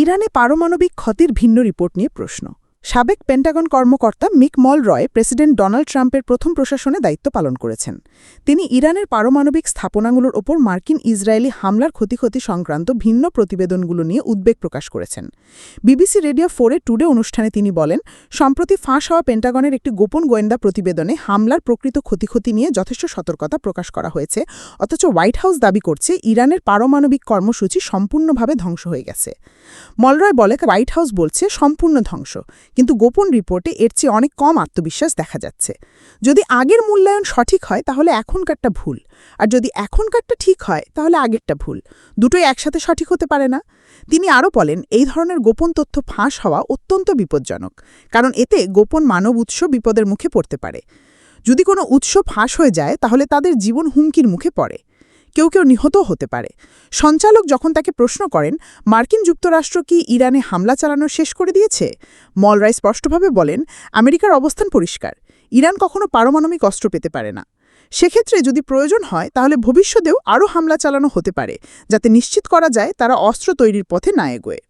ইরানে পারমাণবিক ক্ষতির ভিন্ন রিপোর্ট নিয়ে প্রশ্ন। সাবেক পেন্টাগন কর্মকর্তা মিক মলরয় প্রেসিডেন্ট ডোনাল্ড ট্রাম্পের প্রথম প্রশাসনে দায়িত্ব পালন করেছেন। তিনি ইরানের পারমাণবিক স্থাপনাগুলোর ওপর মার্কিন ইসরায়েলি হামলার ক্ষতি সংক্রান্ত ভিন্ন প্রতিবেদনগুলো নিয়ে উদ্বেগ প্রকাশ করেছেন। বিবিসি রেডিও 4-এ টুডে অনুষ্ঠানে তিনি বলেন, সম্প্রতি ফাঁস হওয়া পেন্টাগনের একটি গোপন গোয়েন্দা প্রতিবেদনে হামলার প্রকৃত ক্ষতি নিয়ে যথেষ্ট সতর্কতা প্রকাশ করা হয়েছে, অথচ হোয়াইট হাউস দাবি করছে ইরানের পারমাণবিক কর্মসূচি সম্পূর্ণভাবে ধ্বংস হয়ে গেছে। মলরয় বলে, হোয়াইট হাউস বলছে সম্পূর্ণ ধ্বংস, কিন্তু গোপন রিপোর্টে এর চেয়ে অনেক কম আত্মবিশ্বাস দেখা যাচ্ছে। যদি আগের মূল্যায়ন সঠিক হয় তাহলে এখনকারটা ভুল, আর যদি এখনকারটা ঠিক হয় তাহলে আগেরটা ভুল। দুটোই একসাথে সঠিক হতে পারে না। তিনি আরও বলেন, এই ধরনের গোপন তথ্য ফাঁস হওয়া অত্যন্ত বিপজ্জনক, কারণ এতে গোপন মানব উৎস বিপদের মুখে পড়তে পারে। যদি কোনো উৎস ফাঁস হয়ে যায় তাহলে তাদের জীবন হুমকির মুখে পড়ে। কেউ নিহতও হতে পারে। সঞ্চালক যখন তাকে প্রশ্ন করেন, মার্কিন যুক্তরাষ্ট্র কি ইরানে হামলা চালানো শেষ করে দিয়েছে, মলরয় স্পষ্টভাবে বলেন, আমেরিকার অবস্থান পরিষ্কার। ইরান কখনো পারমাণবিক অস্ত্র পেতে পারে না। সেক্ষেত্রে যদি প্রয়োজন হয় তাহলে ভবিষ্যতেও আরও হামলা চালানো হতে পারে, যাতে নিশ্চিত করা যায় তারা অস্ত্র তৈরির পথে না এগোয়।